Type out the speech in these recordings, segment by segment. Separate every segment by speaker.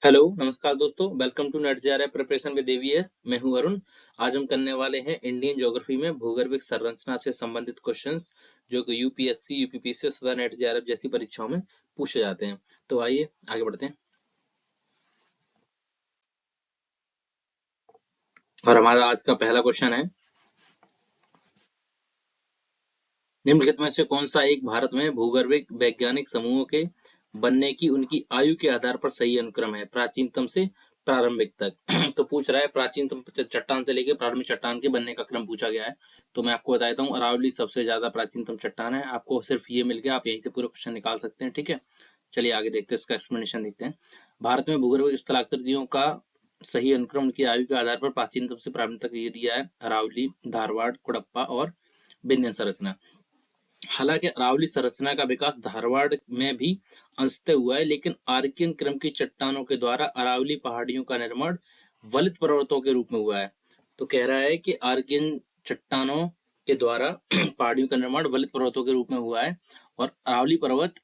Speaker 1: Hello नमस्कार दोस्तों, welcome to NET JRF preparation with AVS. मैं हूं अरुण। आज हम करने वाले हैं इंडियन ज्योग्राफी में भूगर्भिक संरचना से संबंधित क्वेश्चंस जो कि यूपीएससी, यूपीपीसीएस तथा नेट जेआरएफ जैसी परीक्षाओं में पूछे जाते हैं। तो आइए आगे बढ़ते हैं। और हमारा आज का पहला क्वेश्चन है, निम्नलिखित में से कौन सा एक भारत में भूगर्भिक वैज्ञानिक समूहों के बनने की उनकी आयु के आधार पर सही अनुक्रम है, प्राचीनतम से प्रारंभिक तक। तो पूछ रहा है प्राचीनतम चट्टान से लेकर प्रारंभिक चट्टान के बनने का क्रम पूछा गया है। तो मैं आपको बता देता हूँ, अरावली सबसे ज्यादा प्राचीनतम चट्टान है। आपको सिर्फ ये मिल गया, आप यहीं से पूरा क्वेश्चन निकाल सकते हैं। ठीक है, चलिए आगे देखते हैं, इसका एक्सप्लेनेशन देखते हैं। भारत में भूगर्भिक स्थलाकृतियों का सही अनुक्रम उनकी आयु के आधार पर प्राचीनतम से प्रारंभिक तक ये दिया है, अरावली, धारवाड़, कुड़प्पा और विंध्य संरचना। हालांकि अरावली संरचना का विकास धारवाड़ में भी अंशतः हुआ है, लेकिन आर्कियन क्रम की चट्टानों के द्वारा अरावली पहाड़ियों का निर्माण वलित पर्वतों के रूप में हुआ है। तो कह रहा है कि आर्कियन चट्टानों के द्वारा पहाड़ियों का निर्माण वलित पर्वतों के रूप में हुआ है, और अरावली पर्वत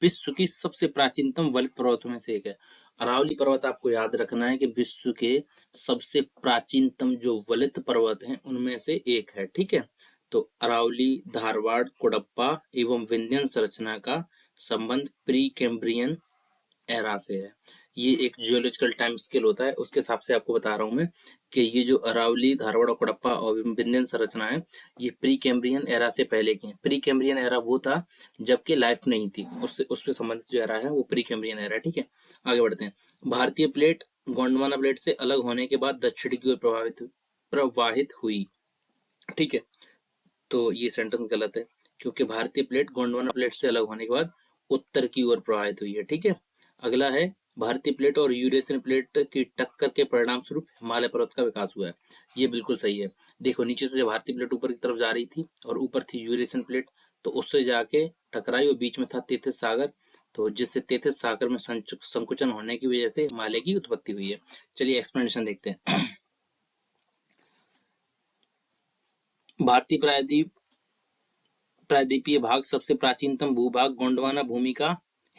Speaker 1: विश्व की सबसे प्राचीनतम वलित पर्वतों में से एक है। अरावली पर्वत आपको याद रखना है कि विश्व के सबसे प्राचीनतम जो वलित पर्वत हैं उनमें से एक है। ठीक है, तो अरावली, धारवाड़, कोडप्पा एवं विंध्यन संरचना का संबंध प्री कैम्ब्रियन एरा से है। ये एक जियोलॉजिकल टाइम स्केल होता है, उसके हिसाब से आपको बता रहा हूं मैं कि ये जो अरावली, धारवाड़, कोडप्पा और विंध्यन संरचना है, ये प्री कैम्ब्रियन एरा से पहले की है। प्री कैम्ब्रियन एरा वो था जबकि लाइफ नहीं थी, उससे संबंधित जो एरा है वो प्री कैम्ब्रियन एरा है। ठीक है, आगे बढ़ते हैं। भारतीय प्लेट गोंडवाना प्लेट से अलग होने के बाद दक्षिण की ओर प्रवाहित हुई। ठीक है, तो ये सेंटेंस गलत है, क्योंकि भारतीय प्लेट गोंडवाना प्लेट से अलग होने के बाद उत्तर की ओर प्रवाहित हुई है। ठीक है, अगला है, भारतीय प्लेट और यूरेशियन प्लेट की टक्कर के परिणाम स्वरूप हिमालय पर्वत का विकास हुआ है। ये बिल्कुल सही है। देखो, नीचे से भारतीय प्लेट ऊपर की तरफ जा रही थी और ऊपर थी यूरेशियन प्लेट, तो उससे जाके टकराई और बीच में था तेथिस सागर, तो जिससे तेथिस सागर में संकुचन होने की वजह से हिमालय की उत्पत्ति हुई है। चलिए एक्सप्लेनेशन देखते हैं। भारतीय प्रायद्वीपीय भाग सबसे प्राचीनतम भूभाग गोंडवाना भूमि का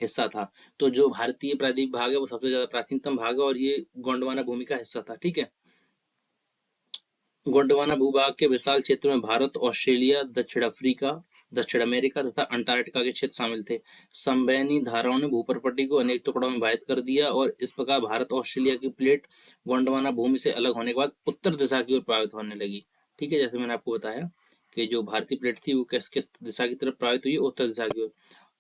Speaker 1: हिस्सा था। तो जो भारतीय प्रायद्वीप भाग है वो सबसे ज्यादा प्राचीनतम भाग है और ये गोंडवाना भूमि का हिस्सा था। ठीक है, गोंडवाना भूभाग के विशाल क्षेत्र में भारत, ऑस्ट्रेलिया, दक्षिण अफ्रीका, दक्षिण अमेरिका तथा अंटार्कटिका के क्षेत्र शामिल थे। संवैनी धाराओं ने भूप्रपट्टी को अनेक टुकड़ों में विभाजित कर दिया और इस प्रकार भारत ऑस्ट्रेलिया की प्लेट गोंडवाना भूमि से अलग होने के बाद उत्तर दिशा की ओर प्रभावित होने लगी। ठीक है, जैसे मैंने आपको बताया कि जो भारतीय प्लेट थी वो किस किस दिशा की तरफ प्रभावित हुई, उत्तर दिशा की ओर।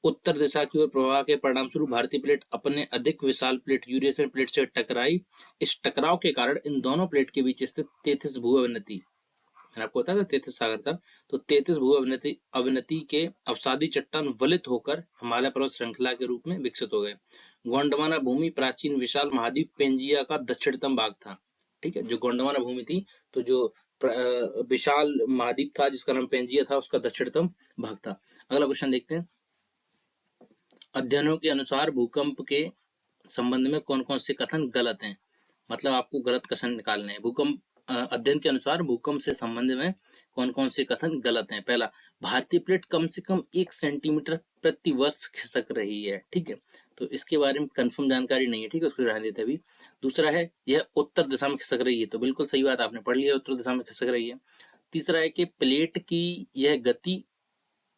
Speaker 1: उत्तर दिशा की ओर प्रवाह के परिणाम स्वरूप भारतीय प्लेट अपने अधिक विशाल प्लेट यूरेशियन प्लेट से टकराई। इस टकराव के कारण इन दोनों प्लेट के बीच स्थित तेथिस भू अवनति, मैंने आपको बताया था तेथिस सागर था, तो तेथिस भू अवनति के अवसादी चट्टान वलित होकर हिमालय पर्वत श्रृंखला के रूप में विकसित हो गए। गोंडवाना भूमि प्राचीन विशाल महाद्वीप पेंजिया का दक्षिणतम भाग था। ठीक है, जो गोंडवाना भूमि थी, तो जो विशाल महाद्वीप था जिसका नाम पेंजिया था, उसका दक्षिणतम भाग था। अगला क्वेश्चन देखते हैं। अध्ययनों के अनुसार भूकंप के संबंध में कौन कौन से कथन गलत हैं, मतलब आपको गलत कथन निकालने हैं। भूकंप अध्ययन के अनुसार भूकंप से संबंध में कौन कौन से कथन गलत हैं। पहला, भारतीय प्लेट कम से कम 1 सेंटीमीटर प्रति वर्ष खिसक रही है। ठीक है, तो इसके बारे में कंफर्म जानकारी नहीं है। ठीक है, उसको रहने देते अभी। दूसरा है, यह उत्तर दिशा में खिसक रही है, तो बिल्कुल सही बात, आपने पढ़ लिया, उत्तर दिशा में खिसक रही है। तीसरा है कि प्लेट की यह गति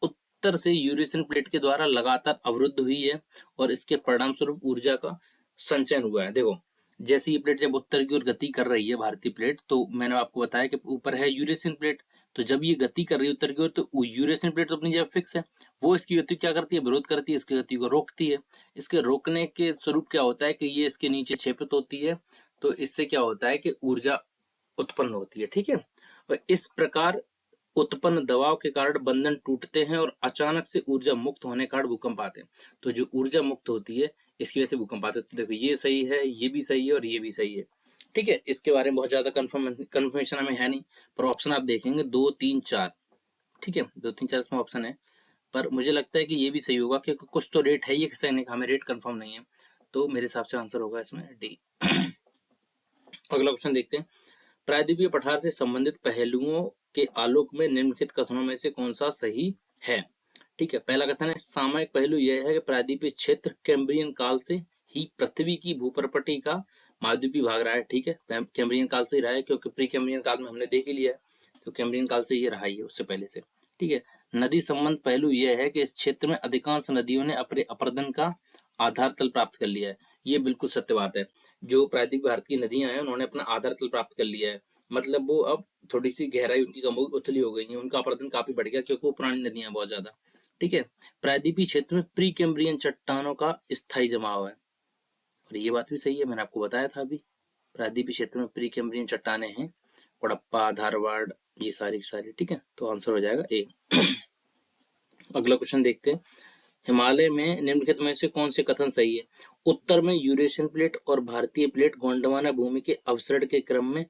Speaker 1: उत्तर से यूरेशियन प्लेट के द्वारा लगातार अवरुद्ध हुई है और इसके परिणाम स्वरूप ऊर्जा का संचयन हुआ है। देखो, जैसे ये प्लेट जब उत्तर की ओर गति कर रही है भारतीय प्लेट, तो मैंने आपको बताया कि ऊपर है यूरेशियन प्लेट, तो जब ये गति कर रही है उत्तर की ओर, तो यूरेशियन प्लेट तो अपनी जगह फिक्स है, वो इसकी गति क्या करती है, विरोध करती है, इसकी गति को रोकती है। इसके रोकने के स्वरूप क्या होता है कि ये इसके नीचे क्षेपित होती है, तो इससे क्या होता है कि ऊर्जा उत्पन्न होती है। ठीक है, और इस प्रकार उत्पन्न दबाव के कारण बंधन टूटते हैं और अचानक से ऊर्जा मुक्त होने के कारण भूकंप आते हैं। तो जो ऊर्जा मुक्त होती है इसकी वजह से भूकंप आते हैं। तो देखो, ये सही है, ये भी सही है और ये भी सही है। ठीक है, इसके बारे में बहुत ज्यादा कंफर्मेशन हमें है नहीं, पर ऑप्शन आप देखेंगे 2, 3, 4। ठीक है, 2, 3, 4 इसमें ऑप्शन है, पर मुझे लगता है कि ये भी सही होगा क्योंकि कुछ तो रेट है, ये सही, हमें रेट कंफर्म नहीं है, तो मेरे हिसाब से आंसर होगा इसमें डी। अगला क्वेश्चन देखते हैं। प्रायद्वीपीय पठार से संबंधित पहलुओं के आलोक में निम्नलिखित कथनों में से कौन सा सही है। ठीक है, पहला कथन है, सामयिक पहलू यह है कि प्रायद्वीपीय क्षेत्र कैम्ब्रियन काल से ही पृथ्वी की भूप्रपटी का महाद्वीपीय भाग रहा है। ठीक है, कैम्ब्रियन काल से ही रहा है, क्योंकि प्री कैम्ब्रियन काल में हमने देख ही लिया है, तो कैम्ब्रियन काल से ये रहा ही है उससे पहले से। ठीक है, नदी संबंध पहलू यह है कि इस क्षेत्र में अधिकांश नदियों ने अपने अपरदन का आधार तल प्राप्त कर लिया है। ये बिल्कुल सत्य बात है। जो प्रायद्वीप भारत की नदियां हैं उन्होंने अपना आधार तल प्राप्त कर लिया है, मतलब वो अब थोड़ी सी गहराई उनकी कम उथली हो गई है, उनका अपरदन काफी बढ़ गया क्योंकि वो पुरानी नदियां बहुत ज्यादा। ठीक है, प्रायद्वीपीय क्षेत्र में प्री कैम्ब्रियन चट्टानों का स्थायी जमाव है, और ये बात भी सही है, मैंने आपको बताया था अभी। प्रायद्वीपीय क्षेत्र में प्री कैम्ब्रियन चट्टाने हैं, हड़प्पा, धारवाड़, ये सारी की सारी। ठीक है, तो आंसर हो जाएगा ए। अगला क्वेश्चन देखते हैं, हिमालय में निम्नलिखित में से कौन से कथन सही है? उत्तर में यूरेशियन प्लेट और भारतीय प्लेट गोंडवाना भूमि के अवसरण के क्रम में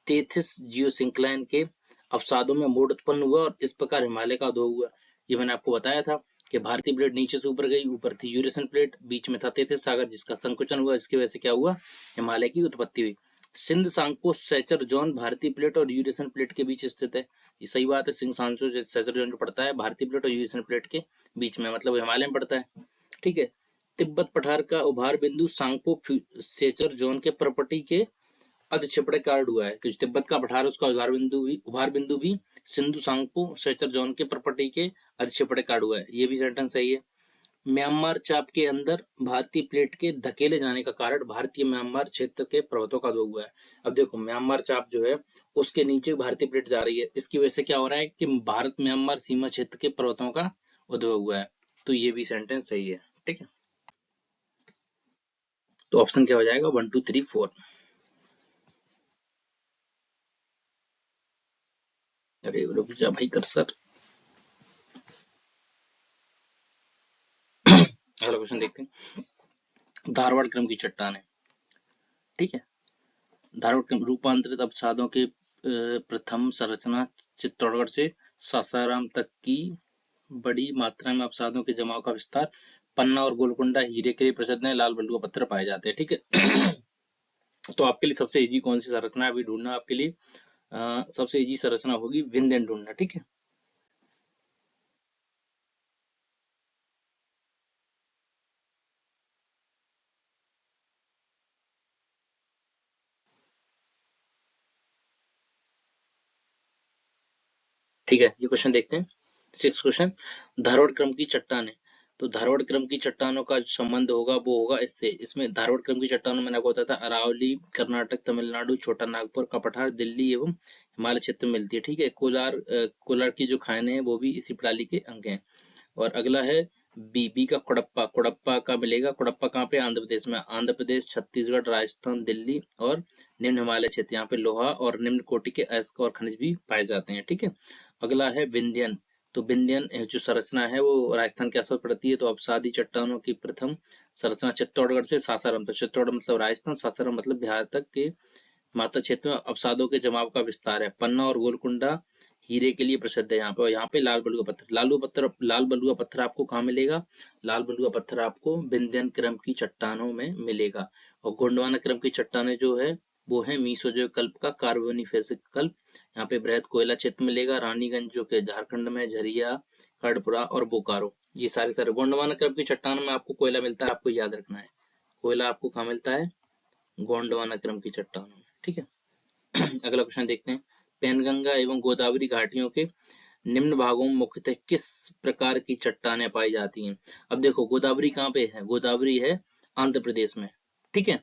Speaker 1: तेथिस जियोसिंक्लाइन के अवसादों में मोड़ उत्पन्न हुआ और इस प्रकार हिमालय का उद्भव हुआ। ये मैंने आपको बताया था कि भारतीय प्लेट नीचे से ऊपर गई, ऊपर थी यूरेशियन प्लेट, बीच में था तेथिस सागर जिसका संकुचन हुआ, इसकी वजह से क्या हुआ, हिमालय की उत्पत्ति हुई। सिंध सांगपो सैचर जोन भारतीय प्लेट और यूरेशियन प्लेट के बीच स्थित है। ये सही बात है, सिंध सांगपो सैचर जोन जो पड़ता है भारतीय प्लेट और यूरेशियन प्लेट के बीच में, मतलब हिमालय में पड़ता है। ठीक है, तिब्बत पठार का उभार बिंदु सांगपो सेचर जोन के प्रॉपर्टी के अधिक्षेपण कारण हुआ है, कि तिब्बत का पठार उसका उभार बिंदु भी सिंधु सांगपो सेचर जोन के प्रॉपर्टी के अधिक्षेपण कारण हुआ है। ये भी सेंटेंस सही है। म्यांमार चाप के अंदर भारतीय प्लेट के धकेले जाने का कारण भारतीय म्यांमार क्षेत्र के पर्वतों का उद्भव हुआ है। अब देखो, म्यांमार चाप जो है उसके नीचे भारतीय प्लेट जा रही है, इसकी वजह से क्या हो रहा है कि भारत म्यांमार सीमा क्षेत्र के पर्वतों का उद्भव हुआ है, तो ये भी सेंटेंस सही है। ठीक है, तो ऑप्शन क्या हो जाएगा, 1 2 3 4। अरे रुक जा भाई कर्सर। अगला क्वेश्चन देखते हैं, धारवाड़ क्रम की चट्टान है। ठीक है, धारवाड़ क्रम रूपांतरित अवसादों के प्रथम संरचना चित्तौड़गढ़ से सासाराम तक की बड़ी मात्रा में अवसादों के जमाव का विस्तार। पन्ना और गोलकुंडा हीरे के लिए प्रसिद्ध है, लाल बलुआ पत्थर पाए जाते हैं। ठीक है, तो आपके लिए सबसे इजी कौन सी संरचना है अभी ढूंढना, आपके लिए सबसे इजी संरचना होगी विंध्यन ढूंढना। ठीक है, ठीक है, ये क्वेश्चन देखते हैं। 6 क्वेश्चन, धारवाड़ क्रम की चट्टान है, तो धारवाड़ क्रम की चट्टानों का संबंध होगा वो होगा इससे, इसमें धारवाड़ क्रम की चट्टानों में आपको बताया था अरावली कर्नाटक तमिलनाडु छोटा नागपुर का पठार दिल्ली एवं हिमालय क्षेत्र में मिलती है। ठीक है, कोलार की जो खाने हैं वो भी इसी प्रणाली के अंग हैं। और अगला है बी का कुड़प्पा, कुड़प्पा का मिलेगा, कुड़प्पा कहाँ पे, आंध्र प्रदेश में, आंध्र प्रदेश छत्तीसगढ़ राजस्थान दिल्ली और निम्न हिमालय क्षेत्र, यहाँ पे लोहा और निम्न कोटि के अयस्क और खनिज भी पाए जाते हैं। ठीक है, अगला है विंध्यन, तो विंध्यन जो संरचना है वो राजस्थान के आसपास पड़ती है, तो अवसादी चट्टानों की प्रथम संरचना चित्तौड़गढ़ से सासाराम, तो चित्तौड़ मतलब राजस्थान, सासाराम मतलब बिहार तक के माता क्षेत्र में अवसादों के जमाव का विस्तार है। पन्ना और गोलकुंडा हीरे के लिए प्रसिद्ध है यहाँ पे, और यहाँ पे लाल बलुआ पत्थर, लाल बलुआ पत्थर आपको कहाँ मिलेगा, लाल बलुआ पत्थर आपको विंध्यन क्रम की चट्टानों में मिलेगा। और गोंडवाना क्रम की चट्टानें जो है वो है मीसोजोइक कल्प का कार्बोनिफेसिक कल्प, यहाँ पे बृहद कोयला क्षेत्र मिलेगा, रानीगंज जो के झारखंड में, झरिया, कर्णपुरा और बोकारो, ये सारे सारे गोंडवाना क्रम की चट्टानों में आपको कोयला मिलता है, आपको याद रखना है। कोयला आपको कहाँ मिलता है, गोंडवाना क्रम की चट्टानों में। ठीक है, अगला क्वेश्चन देखते हैं, पेनगंगा एवं गोदावरी घाटियों के निम्न भागों में मुख्यतः किस प्रकार की चट्टानें पाई जाती हैं? अब देखो, गोदावरी कहाँ पे है, गोदावरी है आंध्र प्रदेश में। ठीक है,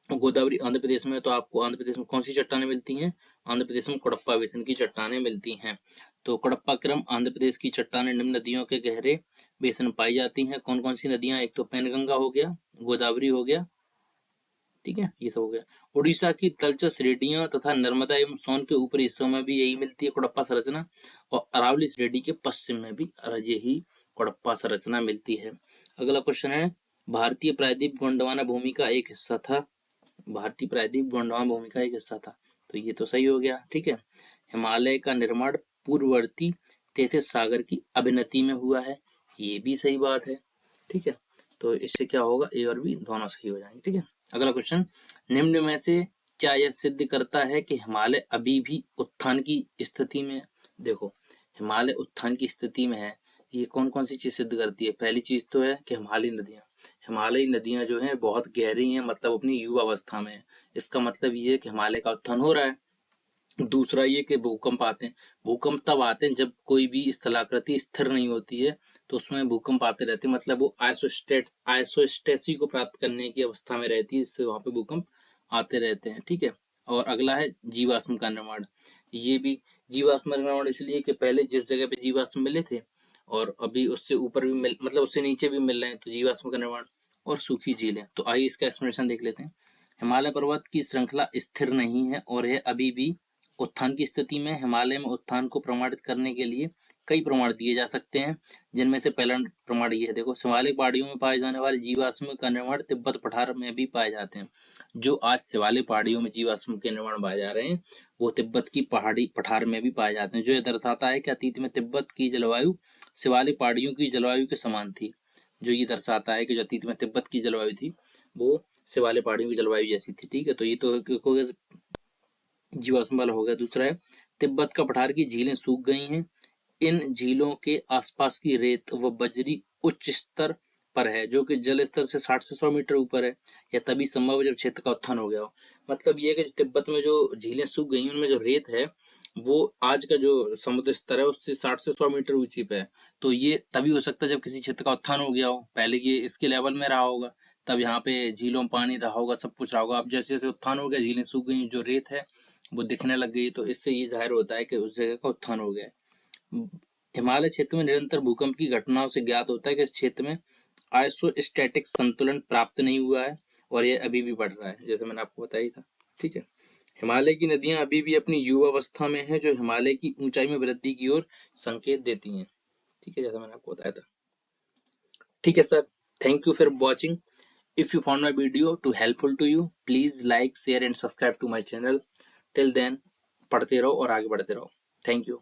Speaker 1: गोदावरी आंध्र प्रदेश में, तो आपको आंध्र प्रदेश में कौन सी चट्टानें मिलती हैं, आंध्र प्रदेश में कोडप्पा बेसिन की चट्टानें मिलती हैं। तो कोडप्पा क्रम आंध्र प्रदेश की चट्टानें निम्न नदियों के गहरे बेसिन पाई जाती हैं। कौन कौन सी नदियां, एक तो पेनगंगा हो गया, गोदावरी हो गया, ठीक है, ये सब हो गया। उड़ीसा की तलछट श्रेणियों तथा नर्मदा एवं सोन के ऊपरी हिस्सों में भी यही मिलती है कोडप्पा संरचना, और अरावली श्रेणी के पश्चिम में भी यही कोडप्पा संरचना मिलती है। अगला क्वेश्चन है, भारतीय प्रायद्वीप गोंडवाना भूमि का एक हिस्सा था, भारतीय प्रायद्वीप गोंडवाना भूमि का एक हिस्सा था, तो ये तो सही हो गया। ठीक है, हिमालय का निर्माण पूर्ववर्ती तैथिस सागर की अभिनति में हुआ है, ये भी सही बात है। ठीक है, तो इससे क्या होगा, ए और बी दोनों सही हो जाएंगे। ठीक है, अगला क्वेश्चन, निम्न में से क्या यह सिद्ध करता है कि हिमालय अभी भी उत्थान की स्थिति में है? देखो, हिमालय उत्थान की स्थिति में है, ये कौन कौन सी चीज सिद्ध करती है, पहली चीज तो है कि हिमालय नदियां, हिमालयी नदियां जो हैं बहुत गहरी हैं, मतलब अपनी युवा अवस्था में है। इसका मतलब ये है कि हिमालय का उत्थान हो रहा है। दूसरा ये कि भूकंप आते हैं। भूकंप तब आते हैं जब कोई भी स्थलाकृति स्थिर नहीं होती है, तो उसमें भूकंप आते रहते हैं, मतलब वो आइसोस्टेसी को प्राप्त करने की अवस्था में रहती है, इससे वहां पे भूकंप आते रहते हैं। ठीक है। और अगला है जीवाश्म का निर्माण। ये भी जीवाश्म का निर्माण इसलिए कि पहले जिस जगह पे जीवाश्म मिले थे और अभी उससे ऊपर भी मिल, मतलब उससे नीचे भी मिल रहे हैं, तो जीवाश्म का निर्माण। और सूखी झीलें, तो आइए इसका एक्सप्लेनेशन देख लेते हैं। हिमालय पर्वत की श्रृंखला स्थिर नहीं है और यह अभी भी उत्थान की स्थिति में। हिमालय में उत्थान को प्रमाणित करने के लिए कई प्रमाण दिए जा सकते हैं, जिनमें से पहला प्रमाण ये है, देखो, शिवालिक पहाड़ियों में पाए जाने वाले जीवाश्म का निर्माण तिब्बत पठार में भी पाए जाते हैं। जो आज शिवालिक पहाड़ियों में जीवाश्म के निर्माण पाए जा रहे हैं, वो तिब्बत की पहाड़ी पठार में भी पाए जाते हैं, जो यह दर्शाता है कि अतीत में तिब्बत की जलवायु शिवालिक पहाड़ियों की जलवायु के समान थी। जो ये दर्शाता है कि जो अतीत में तिब्बत की जलवायु थी, वो शिवालिक पहाड़ियों की जलवायु जैसी थी। ठीक है, तो ये तो जीवाश्म वाला हो गया। दूसरा है, तिब्बत का पठार की झीलें सूख गई हैं। इन झीलों के आसपास की रेत व बजरी उच्च स्तर पर है, जो कि जल स्तर से 60 से 100 मीटर ऊपर है। यह तभी संभव है जब क्षेत्र का उत्थान हो गया हो। मतलब ये है कि तिब्बत में जो झीलें सूख गई, उनमें जो रेत है, वो आज का जो समुद्र स्तर है उससे 60 से 100 मीटर ऊंची पे है। तो ये तभी हो सकता है जब किसी क्षेत्र का उत्थान हो गया हो। पहले ये इसके लेवल में रहा होगा, तब यहाँ पे झीलों में पानी रहा होगा, सब कुछ रहा होगा। अब जैसे जैसे उत्थान हो गया, झीलें सूख गई, जो रेत है वो दिखने लग गई, तो इससे ये जाहिर होता है कि उस जगह का उत्थान हो गया है। हिमालय क्षेत्र में निरंतर भूकंप की घटनाओं से ज्ञात होता है कि इस क्षेत्र में आइसोस्टैटिक संतुलन प्राप्त नहीं हुआ है और यह अभी भी बढ़ रहा है, जैसे मैंने आपको बताया था। ठीक है। हिमालय की नदियां अभी भी अपनी युवा अवस्था में हैं, जो हिमालय की ऊंचाई में वृद्धि की ओर संकेत देती हैं। ठीक है, जैसा मैंने आपको बताया था। ठीक है sir, thank you for watching. If you found my video to helpful to you, please like, share and subscribe to my channel. Till then, पढ़ते रहो और आगे बढ़ते रहो। Thank you.